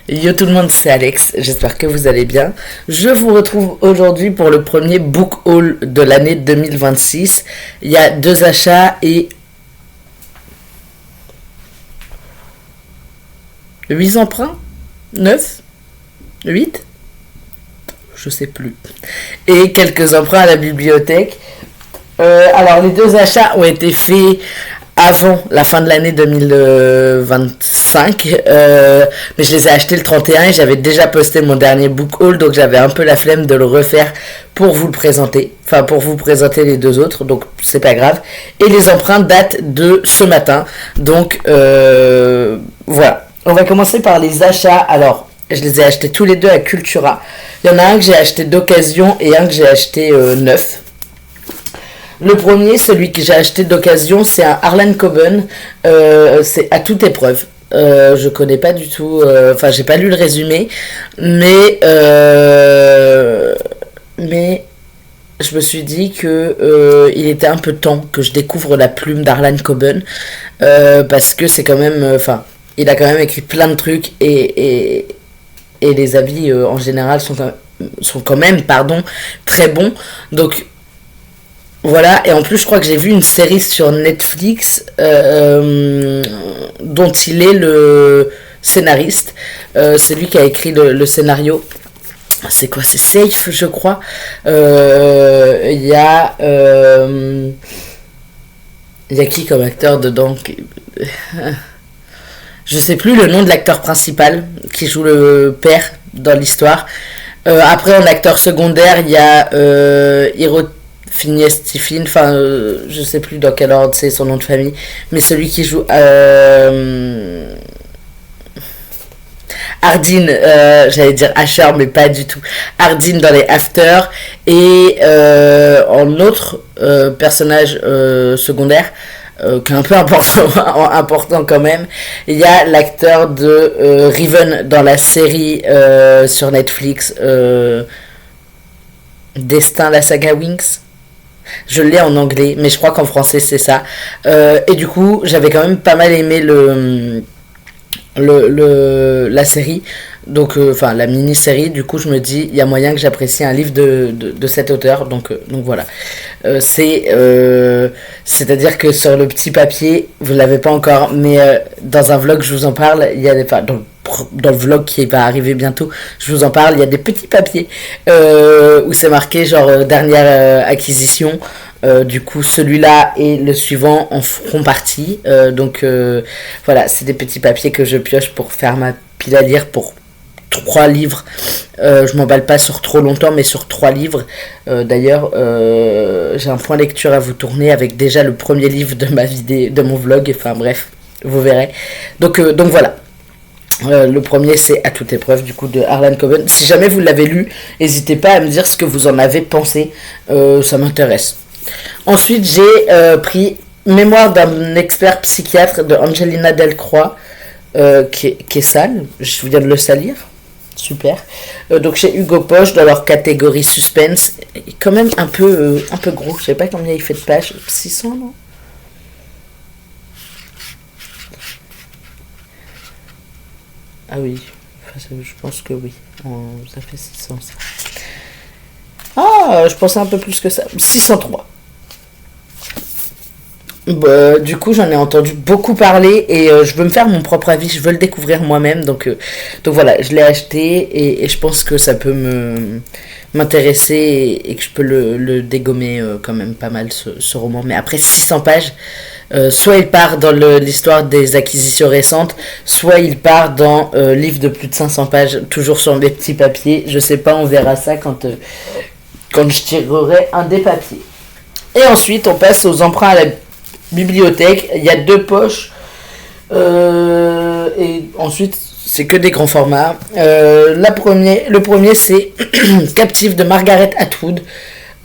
Yo tout le monde, c'est Alex, j'espère que vous allez bien. Je vous retrouve aujourd'hui pour le premier book haul de l'année 2026. Il y a 2 achats et 8 emprunts 9 8 Je sais plus. Et quelques emprunts à la bibliothèque. Alors les 2 achats ont été faits avant la fin de l'année 2025, mais je les ai achetés le 31 et j'avais déjà posté mon dernier book haul, donc j'avais un peu la flemme de le refaire pour vous le présenter, enfin pour vous présenter les 2 autres, donc c'est pas grave. Et les emprunts datent de ce matin, donc voilà. On va commencer par les achats. Alors, je les ai achetés tous les deux à Cultura. Il y en a un que j'ai acheté d'occasion et un que j'ai acheté neuf. Le premier, celui que j'ai acheté d'occasion, c'est un Harlan Coben. C'est à toute épreuve. Je connais pas du tout. Enfin, j'ai pas lu le résumé, mais je me suis dit que il était un peu temps que je découvre la plume d'Harlan Coben, parce que c'est quand même. Enfin, il a quand même écrit plein de trucs et les avis en général sont quand même très bons. Donc voilà, et en plus je crois que j'ai vu une série sur Netflix dont il est le scénariste. C'est lui qui a écrit le scénario. C'est quoi? C'est Safe, je crois. Il y a qui comme acteur dedans? Je sais plus le nom de l'acteur principal qui joue le père dans l'histoire. Après, en acteur secondaire, il y a Hiro Phineas Tiffin. Enfin, je sais plus dans quel ordre c'est son nom de famille. Mais celui qui joue Hardin, j'allais dire Asher, mais pas du tout. Hardin dans les After. Et en autre personnage secondaire, qui est un peu important quand même, il y a l'acteur de Riven dans la série sur Netflix, Destin, la saga Wings. Je l'ai en anglais, mais je crois qu'en français c'est ça. Et du coup, j'avais quand même pas mal aimé la série, donc enfin la mini-série. Du coup je me dis il y a moyen que j'apprécie un livre de cet auteur, donc voilà. C'est à dire que sur le petit papier vous l'avez pas encore, mais dans un vlog je vous en parle, il y a des, enfin, dans le vlog qui va arriver bientôt, je vous en parle, il y a des petits papiers où c'est marqué genre dernière acquisition. Du coup, celui-là et le suivant en feront partie. Donc voilà, c'est des petits papiers que je pioche pour faire ma pile à lire pour 3 livres. Je m'emballe pas sur trop longtemps, mais sur 3 livres. D'ailleurs, j'ai un point lecture à vous tourner avec déjà le premier livre de ma vidéo, de mon vlog. Enfin bref, vous verrez. Donc voilà. Le premier, c'est À toute épreuve, du coup, de Harlan Coben. Si jamais vous l'avez lu, n'hésitez pas à me dire ce que vous en avez pensé. Ça m'intéresse. Ensuite, j'ai pris Mémoire d'un expert psychiatre de Angelina Delcroix, qui est sale. Je viens de le salir. Super. Donc chez Hugo Poche, dans leur catégorie suspense. Quand même un peu gros. Je sais pas combien il fait de pages. 600, non? Ah oui. Enfin, je pense que oui. Ça fait 600. Ça. Ah, je pensais un peu plus que ça. 603. Du coup j'en ai entendu beaucoup parler et je veux me faire mon propre avis, je veux le découvrir moi-même, donc voilà, je l'ai acheté et je pense que ça peut m'intéresser et que je peux le dégommer quand même pas mal ce roman. Mais après 600 pages, soit il part dans l'histoire des acquisitions récentes, soit il part dans livre de plus de 500 pages, toujours sur mes petits papiers. Je sais pas, on verra ça quand je tirerai un des papiers. Et ensuite on passe aux emprunts à la bibliothèque. Il y a 2 poches, et ensuite c'est que des grands formats. Le premier c'est Captive de Margaret Atwood.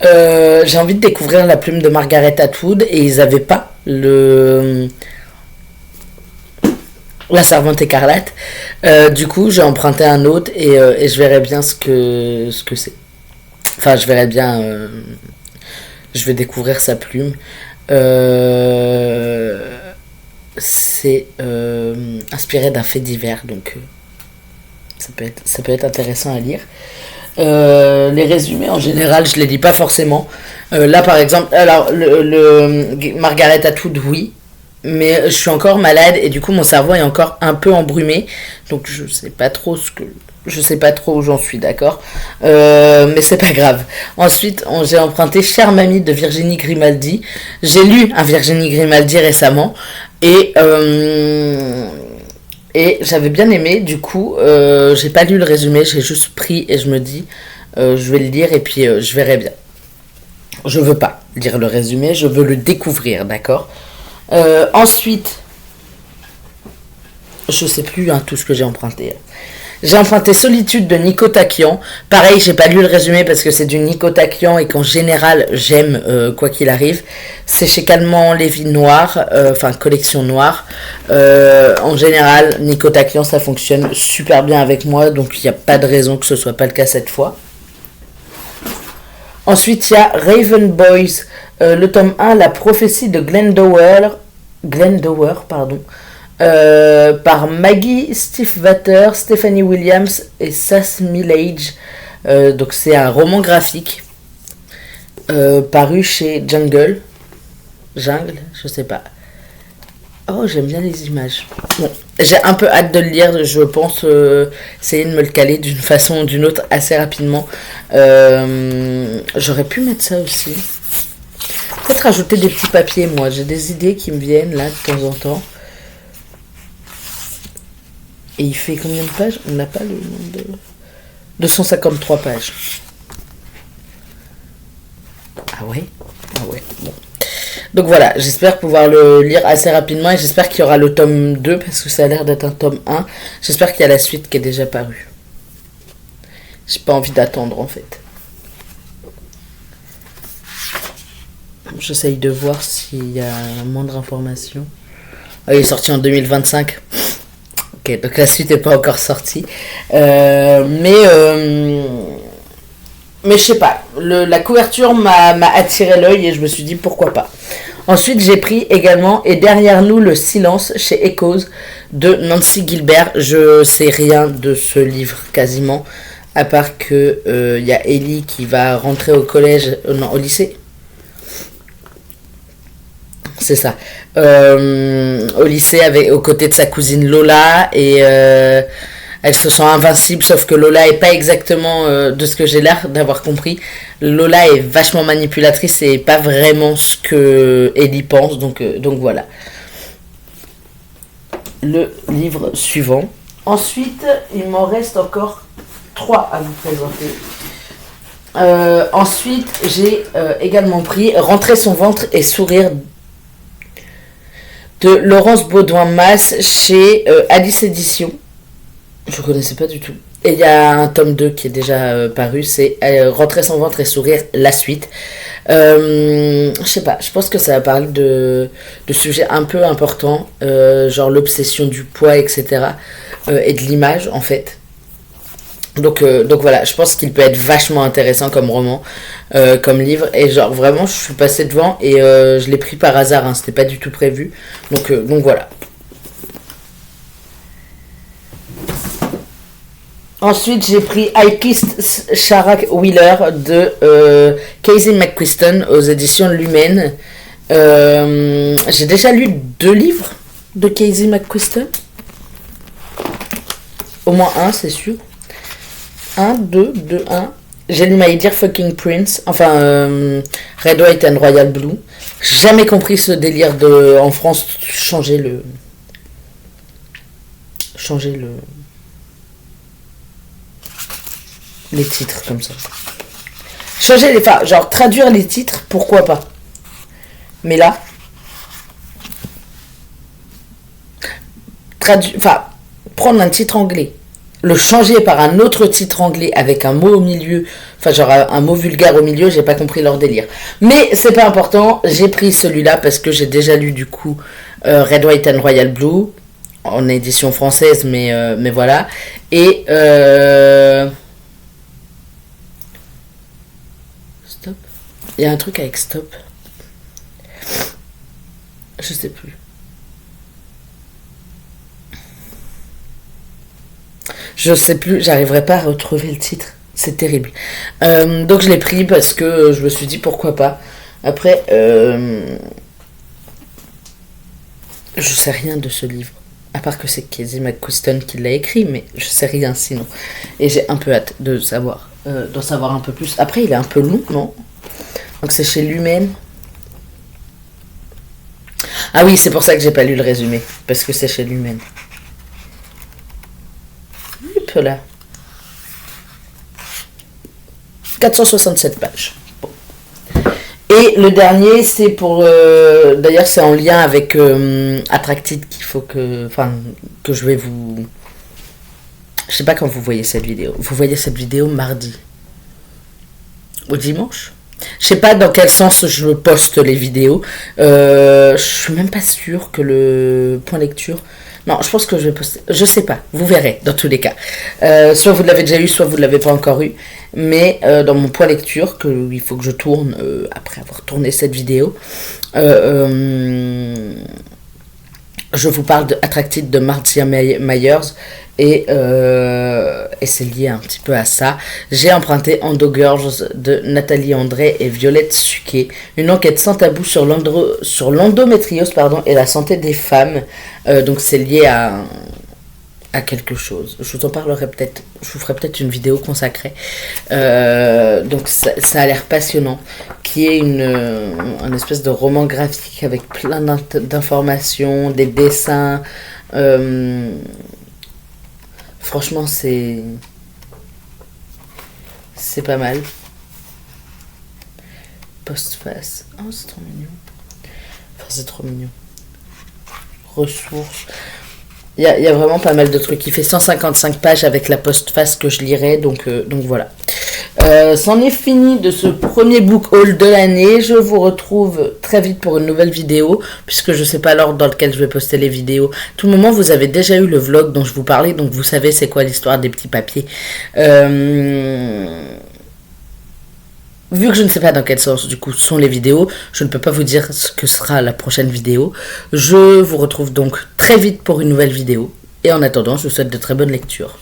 J'ai envie de découvrir la plume de Margaret Atwood et ils avaient pas la Servante écarlate. Du coup j'ai emprunté un autre et je verrai bien ce que c'est. Enfin je verrai bien, je vais découvrir sa plume. C'est inspiré d'un fait divers, donc Ça peut être intéressant à lire. Les résumés, en général, je les lis pas forcément. Là, par exemple, alors, Margaret Atwood, oui. Mais je suis encore malade et du coup, mon cerveau est encore un peu embrumé. Donc, je sais pas trop où j'en suis, d'accord. Mais c'est pas grave. Ensuite, j'ai emprunté Chère Mamie de Virginie Grimaldi. J'ai lu un Virginie Grimaldi récemment. Et... Et j'avais bien aimé, du coup, j'ai pas lu le résumé, j'ai juste pris et je me dis, je vais le lire et puis je verrai bien. Je veux pas lire le résumé, je veux le découvrir, d'accord. Ensuite, je sais plus tout ce que j'ai emprunté. J'ai emprunté Solitude de Nico Takian. Pareil, j'ai pas lu le résumé parce que c'est du Nico Takian et qu'en général, j'aime quoi qu'il arrive. C'est chez Calmant Lévy Noir, enfin collection noire. En général, Nico Takian, ça fonctionne super bien avec moi, donc il n'y a pas de raison que ce soit pas le cas cette fois. Ensuite, il y a Raven Boys, le tome 1, La prophétie de Glendower, pardon. Par Maggie Stiefvater, Stephanie Williams et Sass Millage. Donc c'est un roman graphique paru chez Jungle, je sais pas. Oh, j'aime bien les images. Bon, j'ai un peu hâte de le lire, je pense essayer de me le caler d'une façon ou d'une autre assez rapidement. J'aurais pu mettre ça aussi. Peut-être rajouter des petits papiers, moi. J'ai des idées qui me viennent là de temps en temps. Et il fait combien de pages? On n'a pas le nombre de... 253 pages. Ah ouais. Bon. Donc voilà, j'espère pouvoir le lire assez rapidement et j'espère qu'il y aura le tome 2 parce que ça a l'air d'être un tome 1. J'espère qu'il y a la suite qui est déjà parue. J'ai pas envie d'attendre en fait. J'essaye de voir s'il y a moindre information. Ah, il est sorti en 2025. Ok, donc la suite n'est pas encore sortie. Mais je sais pas. La couverture m'a attiré l'œil et je me suis dit pourquoi pas. Ensuite, j'ai pris également Et derrière nous, le silence chez Echoes de Nancy Gilbert. Je sais rien de ce livre quasiment, à part que y a Ellie qui va rentrer au collège, non, au lycée. C'est ça. Au lycée, aux côtés de sa cousine Lola, et elle se sent invincible, sauf que Lola est pas exactement, de ce que j'ai l'air d'avoir compris, Lola est vachement manipulatrice et pas vraiment ce que Ellie pense, donc voilà. Le livre suivant. Ensuite, il m'en reste encore 3 à vous présenter. Ensuite, j'ai également pris Rentrer son ventre et sourire de Laurence Baudouin-Masse chez Alice Éditions. Je connaissais pas du tout. Et il y a un tome 2 qui est déjà paru, c'est Rentrer son ventre et sourire, la suite. Je sais pas, je pense que ça va parler de sujets un peu importants, genre l'obsession du poids, etc. Et de l'image en fait. Donc voilà, je pense qu'il peut être vachement intéressant comme roman, comme livre. Et genre vraiment, je suis passée devant et je l'ai pris par hasard, hein, c'était pas du tout prévu. Donc voilà. Ensuite, j'ai pris I Kissed Sarah Wheeler de Casey McQuiston aux éditions Lumen. J'ai déjà lu 2 livres de Casey McQuiston. Au moins un, c'est sûr. 1, 2, 1. J'ai lu My Dear Fucking Prince. Enfin, Red, White and Royal Blue. J'ai jamais compris ce délire de, en France, changer les titres comme ça. Enfin, genre traduire les titres, pourquoi pas. Mais là, prendre un titre anglais, le changer par un autre titre anglais avec un mot au milieu, enfin genre un mot vulgaire au milieu, j'ai pas compris leur délire. Mais c'est pas important, j'ai pris celui-là parce que j'ai déjà lu du coup Red, White and Royal Blue en édition française, mais voilà. Et Stop. Il y a un truc avec Stop. Je sais plus. Je sais plus, j'arriverai pas à retrouver le titre. C'est terrible. Donc je l'ai pris parce que je me suis dit pourquoi pas. Après, je sais rien de ce livre. À part que c'est Casey McQuiston qui l'a écrit, mais je sais rien sinon. Et j'ai un peu hâte de savoir, d'en savoir un peu plus. Après, il est un peu long, non? Donc c'est chez Lumen. Ah oui, c'est pour ça que j'ai pas lu le résumé. Parce que c'est chez Lumen. Hop là. 467 pages. Bon. Et le dernier, c'est pour... d'ailleurs, c'est en lien avec Attracted qu'il faut que... Enfin, que je vais vous... Je sais pas quand vous voyez cette vidéo. Vous voyez cette vidéo mardi. Ou dimanche. Je sais pas dans quel sens je poste les vidéos. Je suis même pas sûre que le point lecture... Non, je pense que je vais poster... Je sais pas, vous verrez dans tous les cas. Soit vous l'avez déjà eu, soit vous ne l'avez pas encore eu. Mais dans mon point lecture, il faut que je tourne après avoir tourné cette vidéo, je vous parle de Attracted de Marcia Myers et c'est lié un petit peu à ça. J'ai emprunté Endo Girls de Nathalie André et Violette Suquet, une enquête sans tabou sur l'endométriose et la santé des femmes. Donc c'est lié à quelque chose. Je vous en parlerai peut-être, je vous ferai peut-être une vidéo consacrée. Donc ça a l'air passionnant, qui est un espèce de roman graphique avec plein d'informations, des dessins. Franchement, c'est pas mal. Postface. Oh, c'est trop mignon. Enfin, c'est trop mignon. Ressources. Il y a vraiment pas mal de trucs. Il fait 155 pages avec la postface que je lirai, donc voilà. C'en est fini de ce premier book haul de l'année. Je vous retrouve très vite pour une nouvelle vidéo, puisque je sais pas l'ordre dans lequel je vais poster les vidéos. Tout le moment, vous avez déjà eu le vlog dont je vous parlais, donc vous savez c'est quoi l'histoire des petits papiers. Vu que je ne sais pas dans quel sens, du coup, sont les vidéos, je ne peux pas vous dire ce que sera la prochaine vidéo. Je vous retrouve donc très vite pour une nouvelle vidéo. Et en attendant, je vous souhaite de très bonnes lectures.